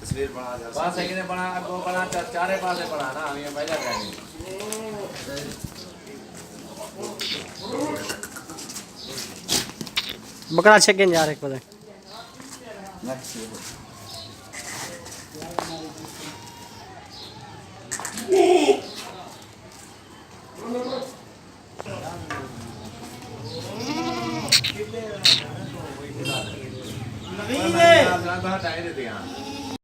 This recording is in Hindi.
तस्वीर बना बस एक बना वो बना चारे पासे बना ना ये पहले कहनी बकरा छकें जा रहे पता नहीं